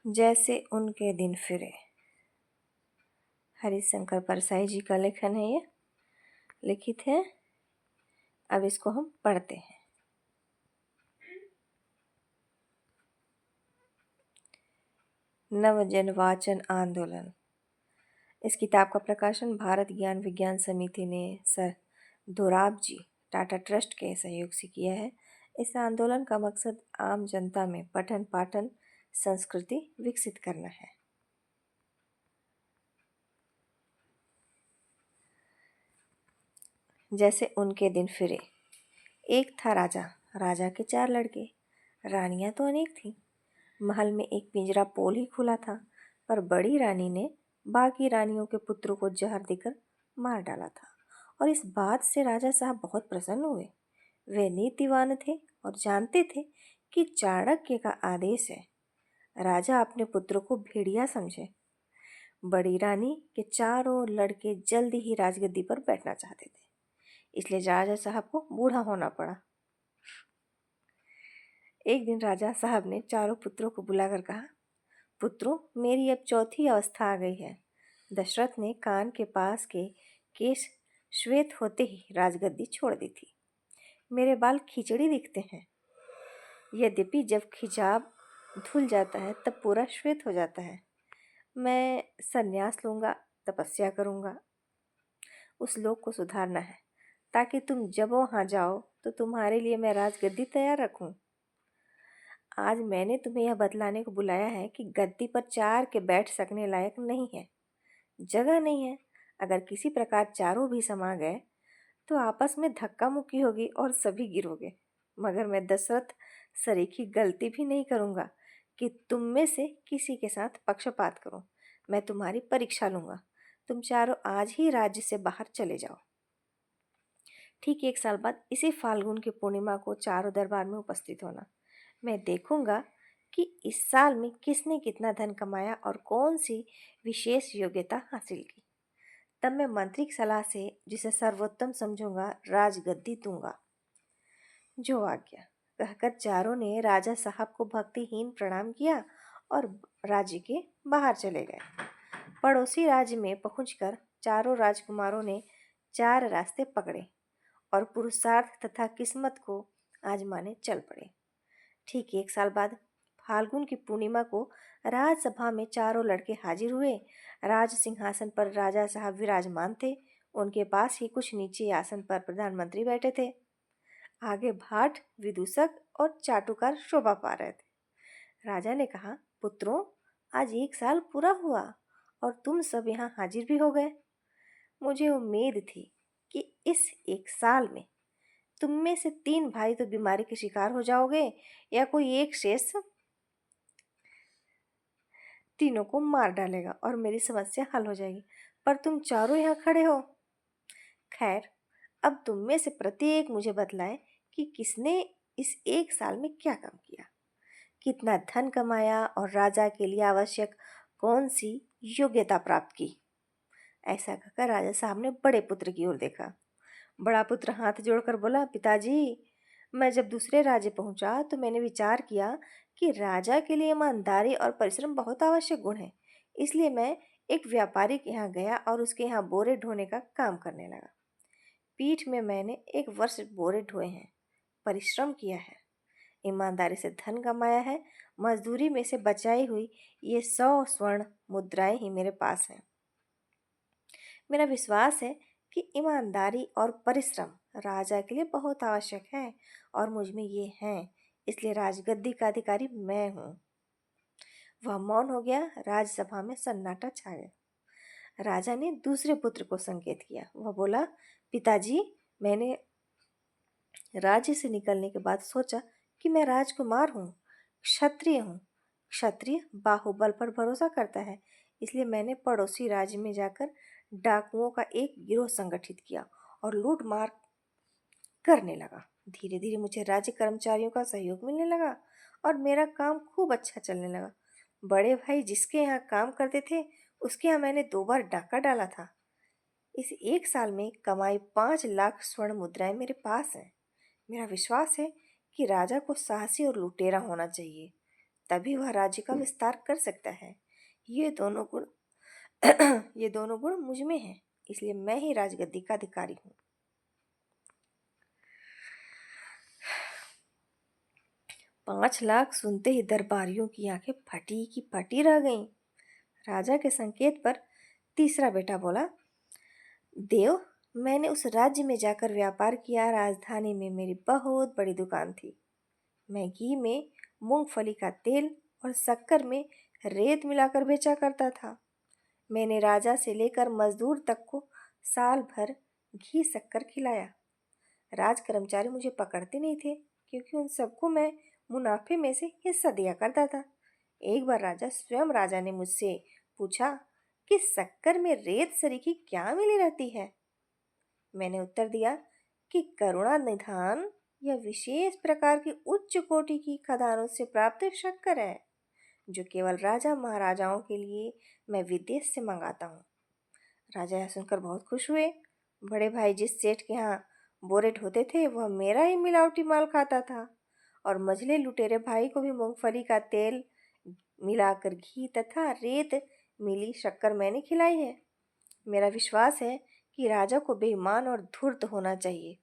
जैसे उनके दिन फिरे। हरिशंकर परसाई जी का लेखन है, ये लिखित है। अब इसको हम पढ़ते हैं। नवजन वाचन आंदोलन। इस किताब का प्रकाशन भारत ज्ञान विज्ञान समिति ने सर दोराबजी टाटा ट्रस्ट के सहयोग से किया है। इस आंदोलन का मकसद आम जनता में पठन पाठन संस्कृति विकसित करना है। जैसे उनके दिन फिरे। एक था राजा, राजा के 4 लड़के। रानियां तो अनेक थीं। महल में एक पिंजरा पोल ही खुला था, पर बड़ी रानी ने बाकी रानियों के पुत्रों को जहर देकर मार डाला था, और इस बात से राजा साहब बहुत प्रसन्न हुए। वे नीतिवान थे और जानते थे कि चाणक्य का आदेश है राजा अपने पुत्रों को भेड़िया समझे। बड़ी रानी के चारों लड़के जल्दी ही राजगद्दी पर बैठना चाहते थे, इसलिए राजा साहब को बूढ़ा होना पड़ा। एक दिन राजा साहब ने चारों पुत्रों को बुलाकर कहा, पुत्रों, मेरी अब चौथी अवस्था आ गई है। दशरथ ने कान के पास के केश श्वेत होते ही राजगद्दी छोड़ दी थी। मेरे बाल खिचड़ी दिखते हैं। यद्यपि जब खिजाब धुल जाता है तब पूरा श्वेत हो जाता है। मैं संन्यास लूँगा, तपस्या करूँगा। उस लोक को सुधारना है ताकि तुम जब वहाँ जाओ तो तुम्हारे लिए मैं राजगद्दी तैयार रखूँ। आज मैंने तुम्हें यह बतलाने को बुलाया है कि गद्दी पर 4 के बैठ सकने लायक नहीं है, जगह नहीं है। अगर किसी प्रकार चारों भी समा गए तो आपस में धक्का मुक्की होगी और सभी गिरोगे। मगर मैं दशरथ सरीखी गलती भी नहीं करूँगा कि तुम में से किसी के साथ पक्षपात करूँ। मैं तुम्हारी परीक्षा लूँगा। तुम चारों आज ही राज्य से बाहर चले जाओ। ठीक 1 साल बाद इसी फाल्गुन की पूर्णिमा को चारों दरबार में उपस्थित होना। मैं देखूंगा कि इस साल में किसने कितना धन कमाया और कौन सी विशेष योग्यता हासिल की। तब मैं मंत्री की सलाह से जिसे सर्वोत्तम समझूंगा राजगद्दी दूंगा। जो आज्ञा, कहकर चारों ने राजा साहब को भक्तिहीन प्रणाम किया और राज्य के बाहर चले गए। पड़ोसी राज्य में पहुंचकर चारों राजकुमारों ने 4 रास्ते पकड़े और पुरुषार्थ तथा किस्मत को आजमाने चल पड़े। ठीक 1 साल बाद फाल्गुन की पूर्णिमा को राजसभा में चारों लड़के हाजिर हुए। राज सिंहासन पर राजा साहब विराजमान थे। उनके पास ही कुछ नीचे आसन पर प्रधानमंत्री बैठे थे। आगे भाट, विदूषक और चाटुकार शोभा पा रहे थे। राजा ने कहा, पुत्रों, आज 1 साल पूरा हुआ और तुम सब यहाँ हाजिर भी हो गए। मुझे उम्मीद थी कि इस 1 साल में तुम में से 3 भाई तो बीमारी के शिकार हो जाओगे या कोई एक शेष तीनों को मार डालेगा और मेरी समस्या हल हो जाएगी, पर तुम चारों यहाँ खड़े हो। खैर, अब तुम में से प्रत्येक मुझे बतलाए कि किसने इस 1 साल में क्या काम किया, कितना धन कमाया और राजा के लिए आवश्यक कौन सी योग्यता प्राप्त की। ऐसा कहकर राजा साहब ने बड़े पुत्र की ओर देखा। बड़ा पुत्र हाथ जोड़कर बोला, पिताजी, मैं जब दूसरे राज्य पहुंचा तो मैंने विचार किया कि राजा के लिए ईमानदारी और परिश्रम बहुत आवश्यक गुण है। इसलिए मैं एक व्यापारी के यहाँ गया और उसके यहाँ बोरे ढोने का काम करने लगा। पीठ में मैंने 1 वर्ष बोरे ढोए हैं, परिश्रम किया है, ईमानदारी से धन कमाया है। मजदूरी में से बचाई हुई ये 100 स्वर्ण मुद्राएं ही मेरे पास हैं। मेरा विश्वास है कि ईमानदारी और परिश्रम राजा के लिए बहुत आवश्यक है और मुझ में ये हैं, इसलिए राजगद्दी का अधिकारी मैं हूँ। वह मौन हो गया। राजसभा में सन्नाटा छा गया। राजा ने दूसरे पुत्र को संकेत किया। वह बोला, पिताजी, मैंने राज्य से निकलने के बाद सोचा कि मैं राजकुमार हूँ, क्षत्रिय हूँ। क्षत्रिय बाहुबल पर भरोसा करता है, इसलिए मैंने पड़ोसी राज्य में जाकर डाकुओं का एक गिरोह संगठित किया और लूट मार करने लगा। धीरे धीरे मुझे राज्य कर्मचारियों का सहयोग मिलने लगा और मेरा काम खूब अच्छा चलने लगा। बड़े भाई जिसके यहाँ काम करते थे उसके यहाँ मैंने 2 बार डाका डाला था। इस 1 साल में कमाई 5 लाख स्वर्ण मुद्राएं मेरे पास हैं। मेरा विश्वास है कि राजा को साहसी और लुटेरा होना चाहिए। तभी वह राज्य का विस्तार कर सकता है। ये दोनों गुण ये दोनों गुण मुझ में हैं, इसलिए मैं ही राजगद्दी का अधिकारी हूँ। 5 लाख सुनते ही दरबारियों की आंखें फटी की फटी रह गईं। राजा के संकेत पर तीसरा बेटा बोला, देव, मैंने उस राज्य में जाकर व्यापार किया। राजधानी में मेरी बहुत बड़ी दुकान थी। मैं घी में मूंगफली का तेल और शक्कर में रेत मिलाकर बेचा करता था। मैंने राजा से लेकर मजदूर तक को साल भर घी शक्कर खिलाया। राज कर्मचारी मुझे पकड़ते नहीं थे, क्योंकि उन सबको मैं मुनाफे में से हिस्सा दिया करता था। एक बार राजा ने मुझसे पूछा कि शक्कर में रेत सरीखी क्या मिली रहती है। मैंने उत्तर दिया कि करुणा निधान या विशेष प्रकार की उच्च कोटि की खदानों से प्राप्त शक्कर है, जो केवल राजा महाराजाओं के लिए मैं विदेश से मंगाता हूँ। राजा यह सुनकर बहुत खुश हुए। बड़े भाई जिस सेठ के यहाँ बोरे ढोते थे, वह मेरा ही मिलावटी माल खाता था, और मझले लुटेरे भाई को भी मूंगफली का तेल मिलाकर घी तथा रेत मिली शक्कर मैंने खिलाई है। मेरा विश्वास है कि राजा को बेईमान और धूर्त होना चाहिए,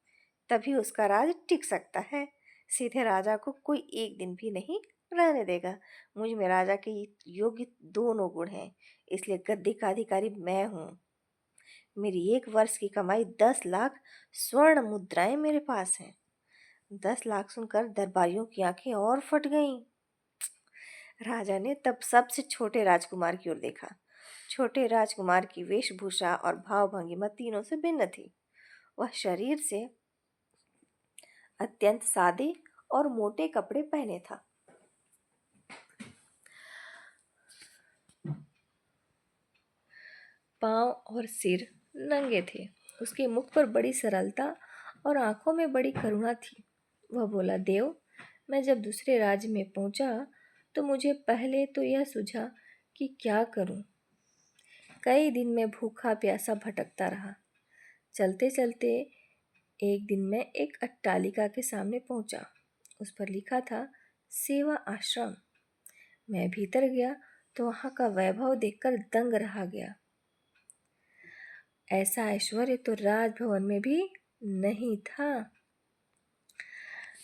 तभी उसका राज टिक सकता है। सीधे राजा को कोई एक दिन भी नहीं रहने देगा। मुझ में राजा के योग्य दोनों गुण हैं, इसलिए गद्दी का अधिकारी मैं हूँ। मेरी 1 वर्ष की कमाई 10 लाख स्वर्ण मुद्राएं मेरे पास हैं। 10 लाख सुनकर दरबारियों की आंखें और फट गईं। राजा ने तब सबसे छोटे राजकुमार की ओर देखा। छोटे राजकुमार की वेशभूषा और भाव भंगिमा तीनों से भिन्न थी। वह शरीर से अत्यंत सादे और मोटे कपड़े पहने था। पांव और सिर नंगे थे। उसके मुख पर बड़ी सरलता और आंखों में बड़ी करुणा थी। वह बोला, देव, मैं जब दूसरे राज्य में पहुंचा तो मुझे पहले तो यह सूझा कि क्या करूं। कई दिन मैं भूखा प्यासा भटकता रहा। चलते चलते एक दिन मैं एक अट्टालिका के सामने पहुंचा। उस पर लिखा था, सेवा आश्रम। मैं भीतर गया तो वहां का वैभव देखकर दंग रहा गया। ऐसा ऐश्वर्य तो राजभवन में भी नहीं था।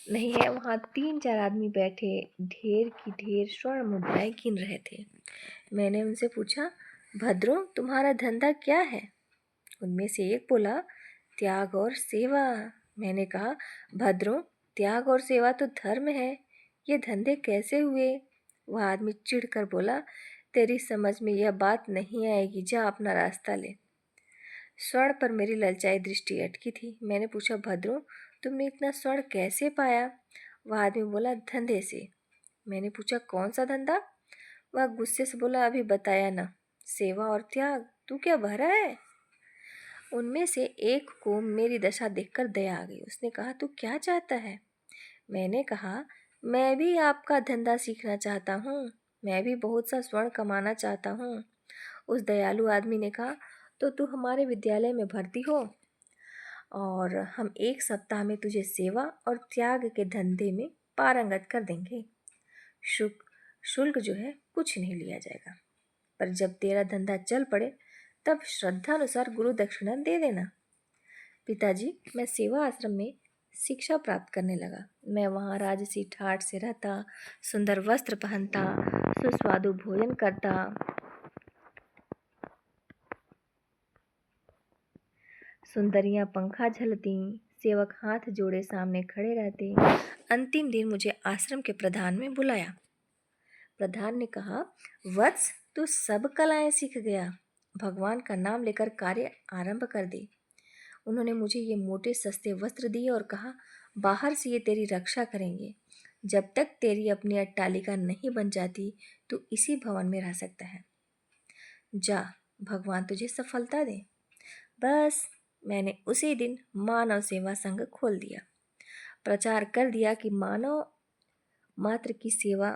नहीं है। वहां 3-4 आदमी बैठे ढेर की ढेर स्वर्ण मुद्राएं गिन रहे थे। मैंने उनसे पूछा, भद्रों, तुम्हारा धंधा क्या है? उनमें से एक बोला, त्याग और सेवा। मैंने कहा, भद्रों, त्याग और सेवा तो धर्म है, ये धंधे कैसे हुए? वह आदमी चिढ़कर बोला, तेरी समझ में यह बात नहीं आएगी, जा अपना रास्ता ले। स्वर्ण पर मेरी ललचाई दृष्टि अटकी थी। मैंने पूछा, भद्रों, तुमने इतना स्वर्ण कैसे पाया? वह आदमी बोला, धंधे से। मैंने पूछा, कौन सा धंधा? वह गुस्से से बोला, अभी बताया ना, सेवा और त्याग। तू क्या बहरा है? उनमें से एक को मेरी दशा देखकर दया आ गई। उसने कहा, तू क्या चाहता है? मैंने कहा, मैं भी आपका धंधा सीखना चाहता हूँ। मैं भी बहुत सा स्वर्ण कमाना चाहता हूँ। उस दयालु आदमी ने कहा, तो तू हमारे विद्यालय में भर्ती हो और हम 1 सप्ताह में तुझे सेवा और त्याग के धंधे में पारंगत कर देंगे। शुल्क जो है कुछ नहीं लिया जाएगा, पर जब तेरा धंधा चल पड़े तब श्रद्धानुसार गुरु दक्षिणा दे देना। पिताजी, मैं सेवा आश्रम में शिक्षा प्राप्त करने लगा। मैं वहाँ राजसी ठाठ से रहता, सुंदर वस्त्र पहनता, सुस्वादु भोजन करता, सुंदरियां पंखा झलती, सेवक हाथ जोड़े सामने खड़े रहते। अंतिम दिन मुझे आश्रम के प्रधान ने बुलाया। प्रधान ने कहा, वत्स, तू सब कलाएं सीख गया, भगवान का नाम लेकर कार्य आरंभ कर दे। उन्होंने मुझे ये मोटे सस्ते वस्त्र दिए और कहा, बाहर से ये तेरी रक्षा करेंगे। जब तक तेरी अपनी अट्टालिका नहीं बन जाती, तू इसी भवन में रह सकता है। जा, भगवान तुझे सफलता दे। बस, मैंने उसी दिन मानव सेवा संघ खोल दिया। प्रचार कर दिया कि मानव मात्र की सेवा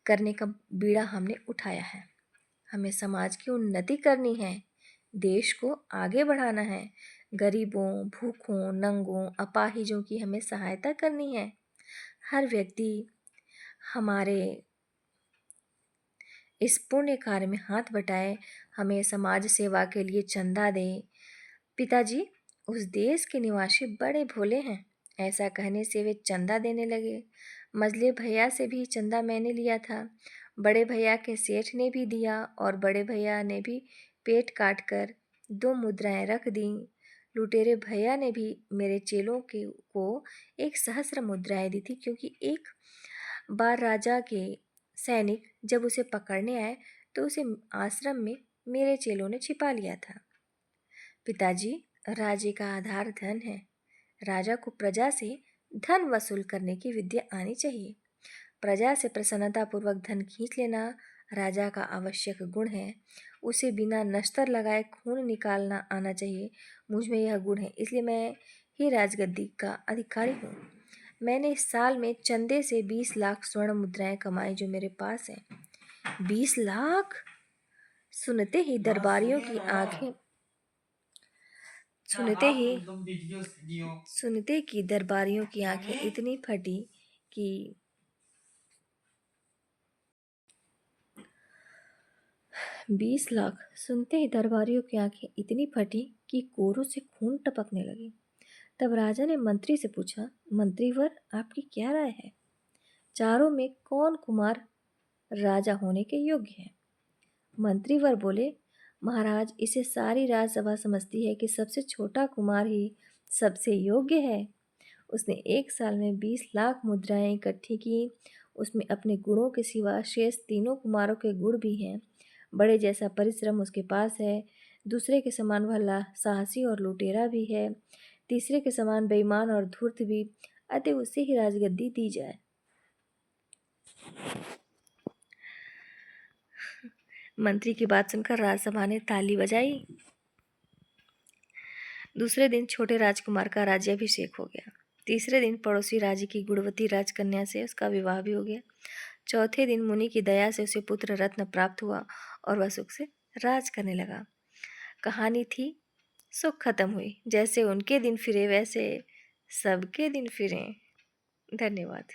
करने का बीड़ा हमने उठाया है। हमें समाज की उन्नति करनी है, देश को आगे बढ़ाना है। गरीबों, भूखों, नंगों, अपाहिजों की हमें सहायता करनी है। हर व्यक्ति हमारे इस पुण्य कार्य में हाथ बटाए, हमें समाज सेवा के लिए चंदा दे। पिताजी, उस देश के निवासी बड़े भोले हैं। ऐसा कहने से वे चंदा देने लगे। मझले भैया से भी चंदा मैंने लिया था। बड़े भैया के सेठ ने भी दिया और बड़े भैया ने भी पेट काट कर 2 मुद्राएं रख दीं। लुटेरे भैया ने भी मेरे चेलों को 1 सहस्र मुद्राएं दी थी, क्योंकि एक बार राजा के सैनिक जब उसे पकड़ने आए तो उसे आश्रम में मेरे चेलों ने छिपा लिया था। पिताजी, राज्य का आधार धन है। राजा को प्रजा से धन वसूल करने की विद्या आनी चाहिए। प्रजा से प्रसन्नतापूर्वक धन खींच लेना राजा का आवश्यक गुण है। उसे बिना नश्तर लगाए खून निकालना आना चाहिए। मुझ में यह गुण है, इसलिए मैं ही राजगद्दी का अधिकारी हूँ। मैंने इस साल में चंदे से 20 लाख स्वर्ण मुद्राएं कमाई जो मेरे पास हैं। 20 लाख? सुनते ही दरबारियों की आंखें सुनते कि दरबारियों की आंखें इतनी फटी कि 20 लाख सुनते ही दरबारियों की आंखें इतनी फटी कि कोरों से खून टपकने लगे। तब राजा ने मंत्री से पूछा, मंत्रीवर, आपकी क्या राय है? चारों में कौन कुमार राजा होने के योग्य है? मंत्रीवर बोले, महाराज, इसे सारी राजसभा समझती है कि सबसे छोटा कुमार ही सबसे योग्य है। उसने 1 साल में 20 लाख मुद्राएं इकट्ठी की। उसमें अपने गुणों के सिवा शेष तीनों कुमारों के गुण भी हैं। बड़े जैसा परिश्रम उसके पास है। दूसरे के समान वह साहसी और लुटेरा भी है। तीसरे के समान बेईमान और धूर्त भी। अतः उसे ही राजगद्दी दी जाए। मंत्री की बात सुनकर राजसभा ने ताली बजाई। दूसरे दिन छोटे राजकुमार का राज्याभिषेक हो गया। तीसरे दिन पड़ोसी राज्य की गुणवती राजकन्या से उसका विवाह भी हो गया। चौथे दिन मुनि की दया से उसे पुत्र रत्न प्राप्त हुआ और वह सुख से राज करने लगा। कहानी थी सो खत्म हुई। जैसे उनके दिन फिरे वैसे सबके दिन फिरें। धन्यवाद।